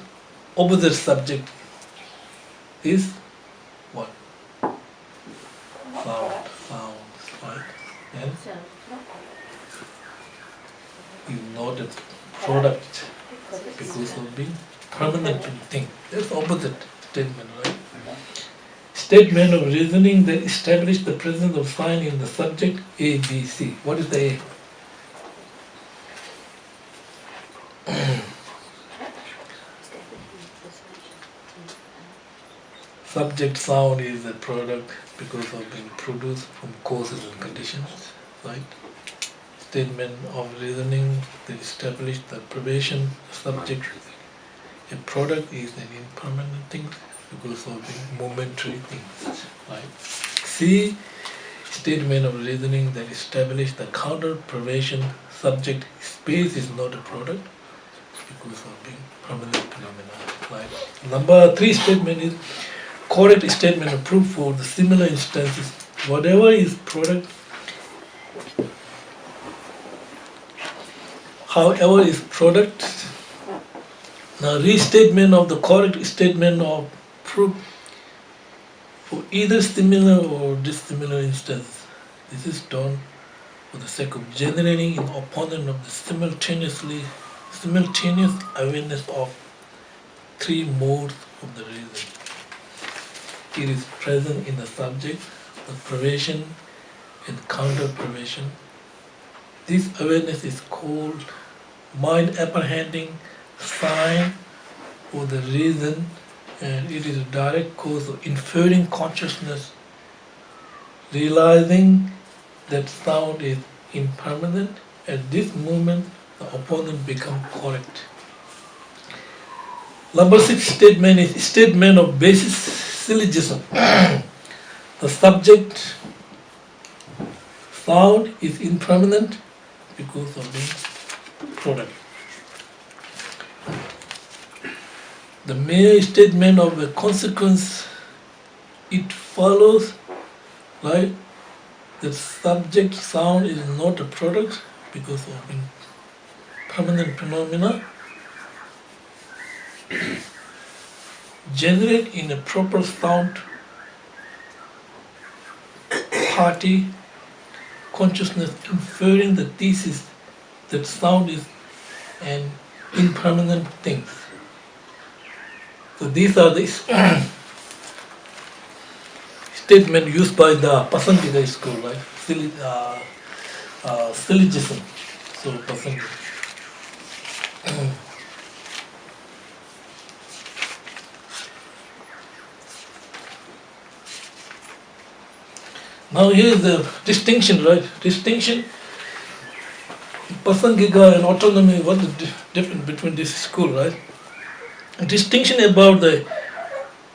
opposite subject is what? Sound, right? And is not a product because of being permanent thing. That's opposite statement, right? Statement of reasoning that establish the presence of sign in the subject A, B, C. What is the A? Subject sound is a product because of being produced from causes and conditions, right? Statement of reasoning that establish the privation subject. A product is an impermanent thing because of being momentary things, right? C. Statement of reasoning that establish the counter privation subject. Space is not a product because of being permanent phenomena, right? Number 3 statement is correct statement of proof for the similar instances. Whatever is product, however is product. Now restatement of the correct statement of proof for either similar or dissimilar instances. This is done for the sake of generating an opponent of the simultaneous awareness of three modes of the reason. It is present in the subject, the privation and counter privation. This awareness is called mind apprehending sign for the reason, and it is a direct cause of inferring consciousness, realizing that sound is impermanent. At this moment, the opponent becomes correct. Number 6 statement is statement of basis syllogism. The subject sound is impermanent because of being product. The mere statement of a consequence, it follows, right? The subject sound is not a product because of being permanent phenomena. Generate in a proper sound party consciousness inferring the thesis that sound is an impermanent thing. So these are the statement used by the Prāsaṅgika school, right? Syllogism. So Prāsaṅgika. Now here is the distinction, right? Distinction, Prāsaṅgika and autonomy, what is the difference between this school, right? Distinction about the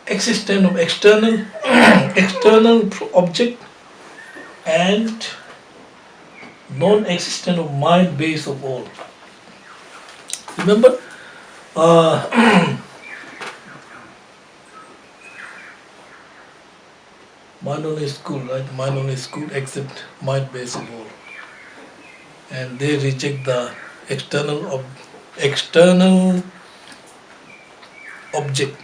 existence of external object and non-existent of mind base of all. Remember, mind only school, right? Mind only school except mind base of all, and they reject the external object,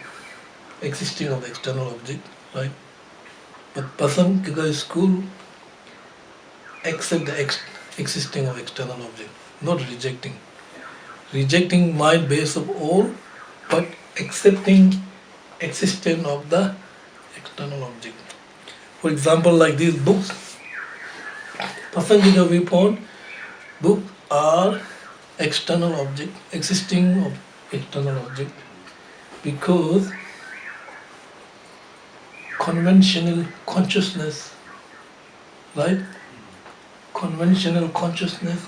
existing of the external object, right? But Prāsaṅgika school accept the existing of external object, not rejecting. Rejecting mind base of all, but accepting existence of the external object. For example, like these books, Prāsaṅgika viewpoint, books are external object, existing of external object, because conventional consciousness, right? Conventional consciousness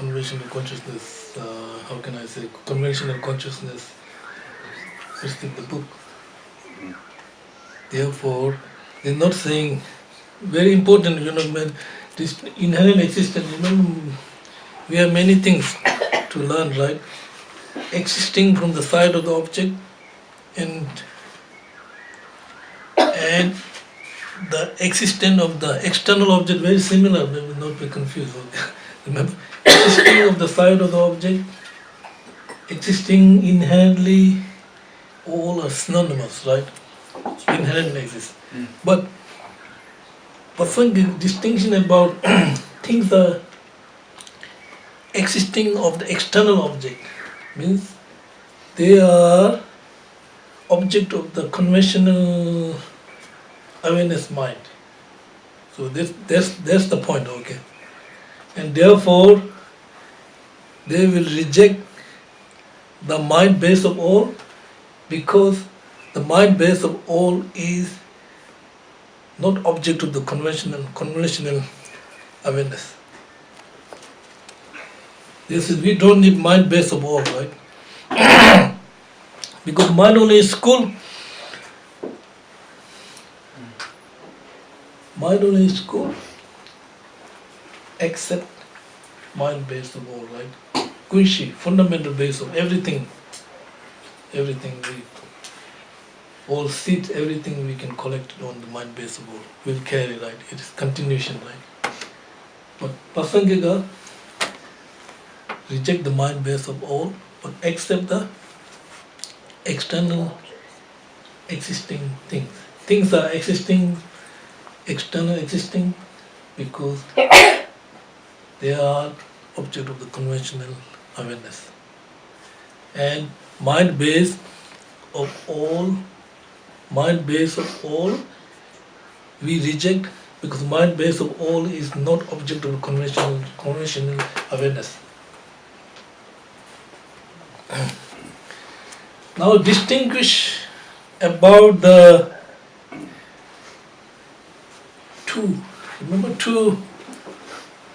conventional consciousness, how can I say, conventional consciousness is the book. Therefore, they're not saying, very important, when this inherent existence, we have many things to learn, right? Existing from the side of the object and the existence of the external object, very similar, we will not be confused. Remember, existing of the side of the object, existing inherently, all are synonymous, right? Inherently exist. But Prāsaṅgika distinction about things are existing of the external object, means they are object of the conventional awareness mind. So that's the point, okay? And therefore, they will reject the mind base of all, because the mind base of all is not object of the conventional awareness. This is, we don't need mind base of all, right? Because mind only is school. Mind only is school, except mind base of all, right? Kuishi, fundamental base of everything. Everything we all sit, everything we can collect it on the mind base of all. We'll carry, right? It is continuation, right? But Prāsaṅgika reject the mind base of all, but accept the external existing things. Things are existing, external existing, because they are object of the conventional awareness. And mind base of all, we reject, because mind base of all is not object of conventional awareness. Now distinguish about the two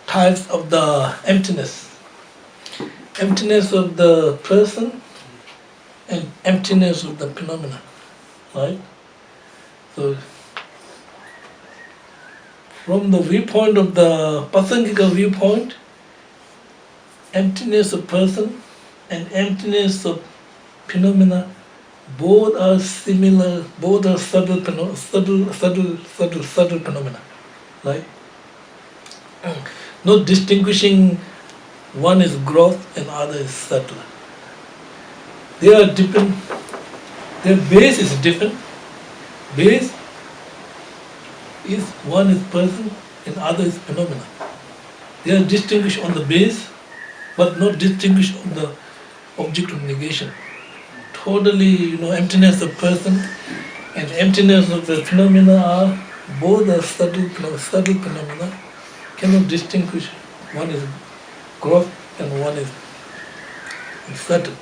types of the emptiness. Emptiness of the person and emptiness of the phenomena, right? So from the viewpoint of the Prāsaṅgika viewpoint, emptiness of person and emptiness of phenomena, both are similar, both are subtle phenomena, right? Not distinguishing one is gross and other is subtle. They are different, their base is different. Base is one is person and other is phenomena. They are distinguished on the base, but not distinguished on the object of negation. Totally, emptiness of person and emptiness of the phenomena are both are subtle phenomena. Cannot distinguish. One is gross and one is subtle.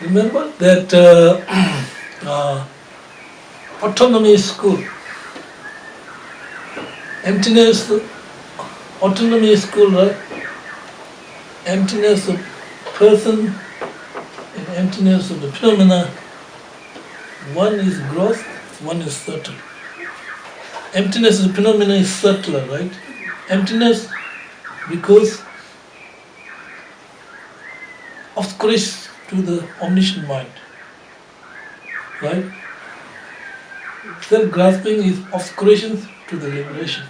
Remember that autonomy school, emptiness, autonomy school, right? Emptiness of person and emptiness of the phenomena. One is gross, one is subtle. Emptiness of the phenomena is subtler, right? Emptiness because obscures to the omniscient mind, right? Self-grasping is obscuration to the liberation.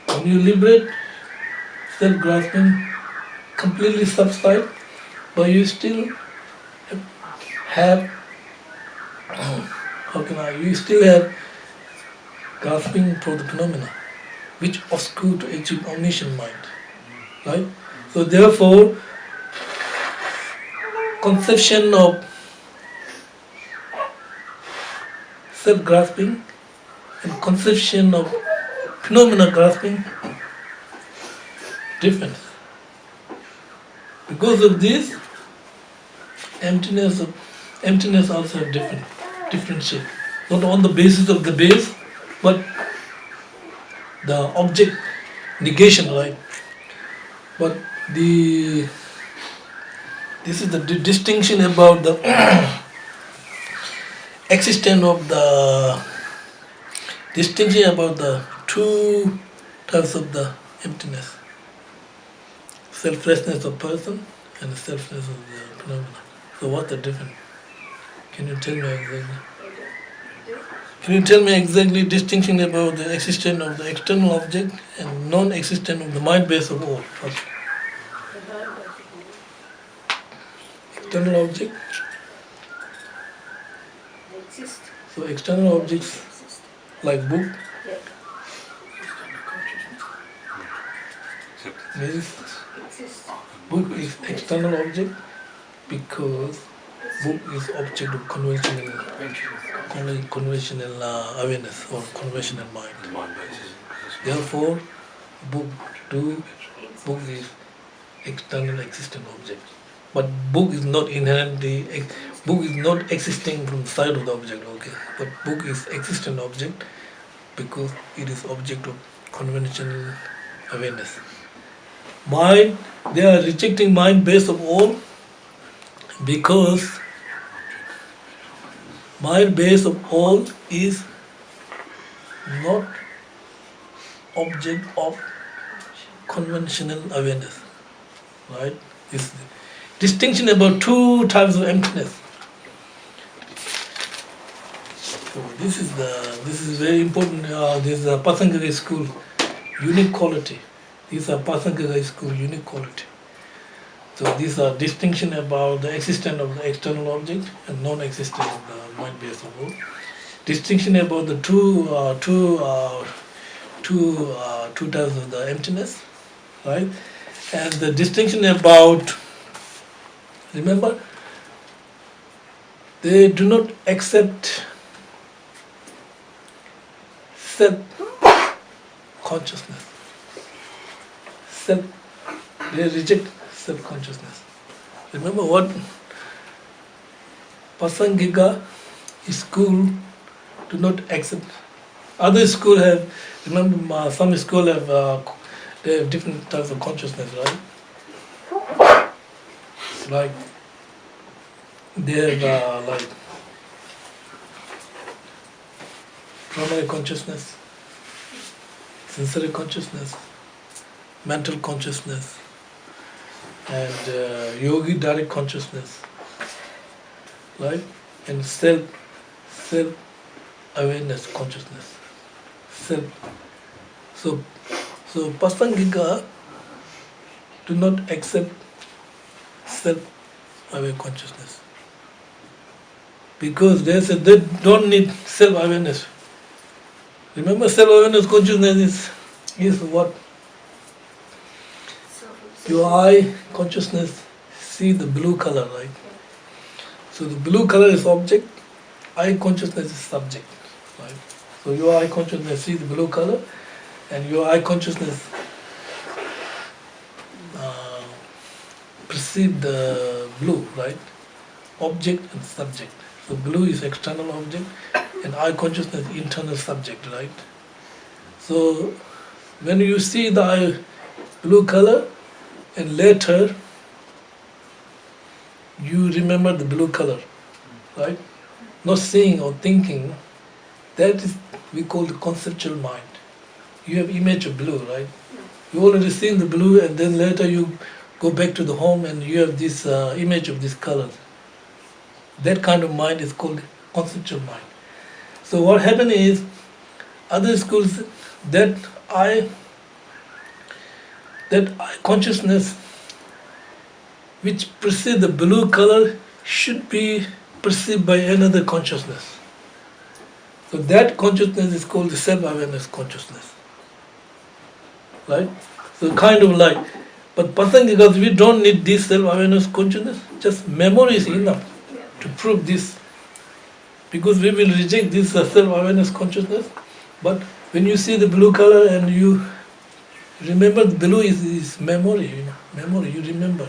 When you liberate, self-grasping completely subsides, but you still have, you still have grasping for the phenomena, which obscure to achieve omniscient mind, right? So therefore, conception of self-grasping and conception of phenomena grasping different. Because of this, emptiness also have different shape. Not on the basis of the base, but the object negation, right? But this is the distinction about the existence of the two types of the emptiness: selflessness of person and selflessness of the phenomena. So what's the difference? Can you tell me exactly? Can you tell me exactly distinction about the existence of the external object and non-existence of the mind base of all? First. External object. They exist. So external objects like book. Exist. Book is external object because book is object of conventional awareness or conventional mind. Therefore, book is external existent object. But book is not inherently, book is not existing from the side of the object, okay? But book is existent object because it is object of conventional awareness. Mind, they are rejecting mind base of all because mind base of all is not object of conventional awareness, right? This distinction about two types of emptiness. So this is very important. This is a Prāsangika school unique quality. These are Prāsangika school unique quality. So these are distinction about the existence of the external object and non-existence of the mind base of all. Distinction about the two types of the emptiness, right? And the distinction about, remember, they do not accept self-consciousness. They reject self-consciousness. Remember what Prāsangika school do not accept. Other school have, remember some school have, they have different types of consciousness, right? Like they have like primary consciousness, sensory consciousness, mental consciousness, and yogi direct consciousness, right? And self-awareness consciousness. So Prāsangika do not accept self-aware consciousness because they said they don't need self-awareness Remember, self-awareness consciousness is what? Your eye consciousness see the blue color, right? So the blue color is object, eye consciousness is subject, right? So your eye consciousness see the blue color, and your eye consciousness perceive the blue, right? Object and subject. So blue is external object, and eye consciousness internal subject, right? So when you see the eye blue color, and later you remember the blue color, right? Not seeing or thinking, that is we call the conceptual mind. You have image of blue, right? You already seen the blue, and then later you go back to the home and you have this image of this color. That kind of mind is called conceptual mind. So what happened is, other schools, that eye consciousness which perceives the blue color should be perceived by another consciousness. So that consciousness is called the self-awareness consciousness. Right? So kind of like, but Prāsaṅgika, we don't need this self-awareness consciousness, just memory is enough to prove this. Because we will reject this self-awareness consciousness, but when you see the blue color and you remember, the blue is memory, memory, you remember.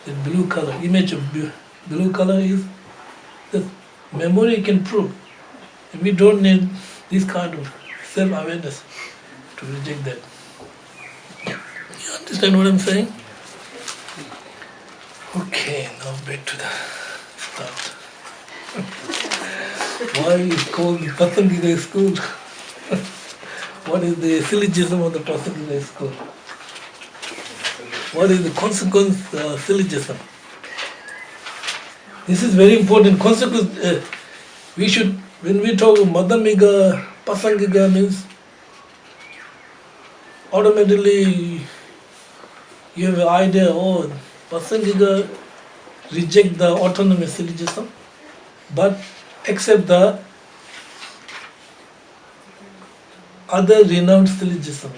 The blue color, image of blue color is the memory can prove. And we don't need this kind of self-awareness to reject that. You understand what I'm saying? Okay, now back to the start. Why is called Prāsaṅgika school? What is the syllogism of the Prāsaṅgika school? What is the consequence syllogism? This is very important. Consequence, we should, when we talk Madhyamaka, Prāsaṅgika means automatically you have an idea, oh, Prāsaṅgika reject the autonomy syllogism, but accept the other renounced syllogism,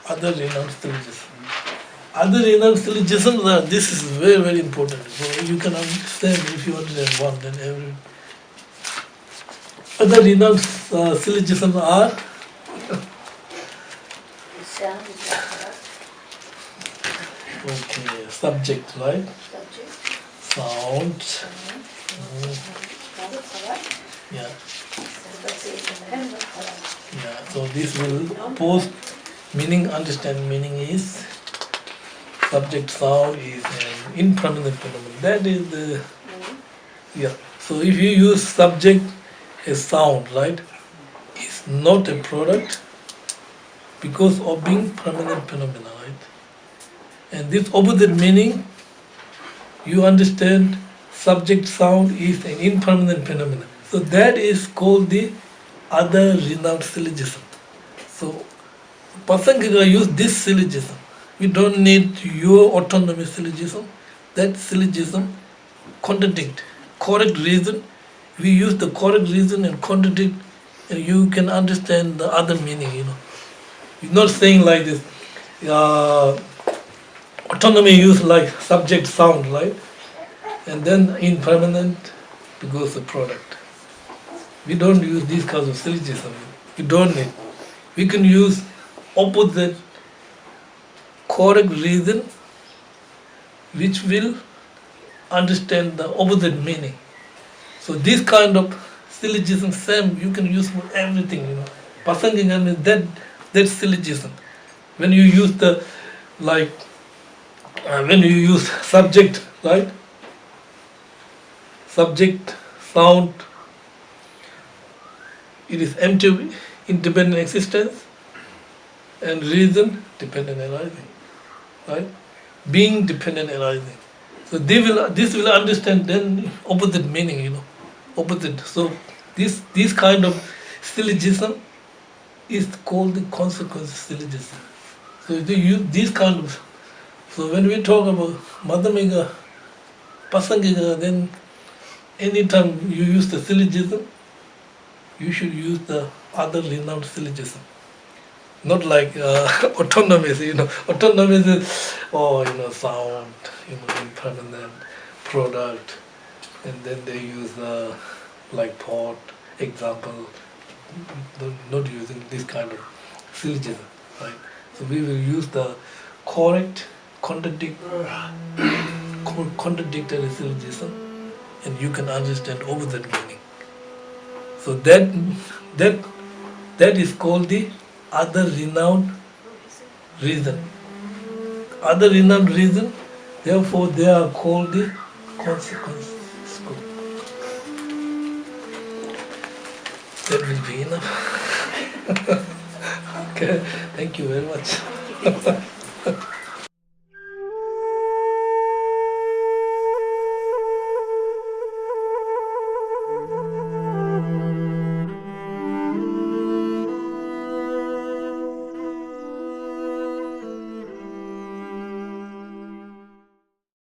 other renounced syllogism. Other renounced syllogisms, this is very, very important. So you can understand, if you understand one, then every. Other renounced syllogisms are okay, subject, right? Sound. Yeah. Yeah. So this will post meaning, understand meaning is subject, sound is an impermanent phenomenon. That is the, yeah. So if you use subject as sound, right, it's not a product because of being permanent phenomena, right? And this opposite meaning, you understand subject sound is an impermanent phenomenon. So that is called the other renounced syllogism. So Prāsaṅgika use this syllogism. We don't need your autonomy syllogism. That syllogism contradict correct reason. We use the correct reason and contradict, and you can understand the other meaning. You're not saying like this. Autonomy use like subject sound, right? And then impermanent because the product. We don't use these kinds of syllogism. We don't need. We can use opposite correct reason which will understand the opposite meaning. So this kind of syllogism, same, you can use for everything. Prāsaṅgika means that syllogism. When you use the, like, when you use subject, right? Subject, sound, it is empty, independent existence, and reason, dependent arising, right? Being dependent arising. So this will understand then opposite meaning, opposite. So this kind of syllogism is called the consequence syllogism. So they use these kind of. So when we talk about Madhyamaka, Prāsaṅgika, then anytime you use the syllogism, you should use the other renowned syllogism. Not like autonomous, autonomous is, sound, impermanent, product, and then they use like pot, example, not using this kind of syllogism, right? So we will use the correct, contradictory syllogism, and you can understand over that meaning. So that is called the other renowned reason. Other renowned reason, therefore they are called the consequences. That will be enough. Okay, thank you very much.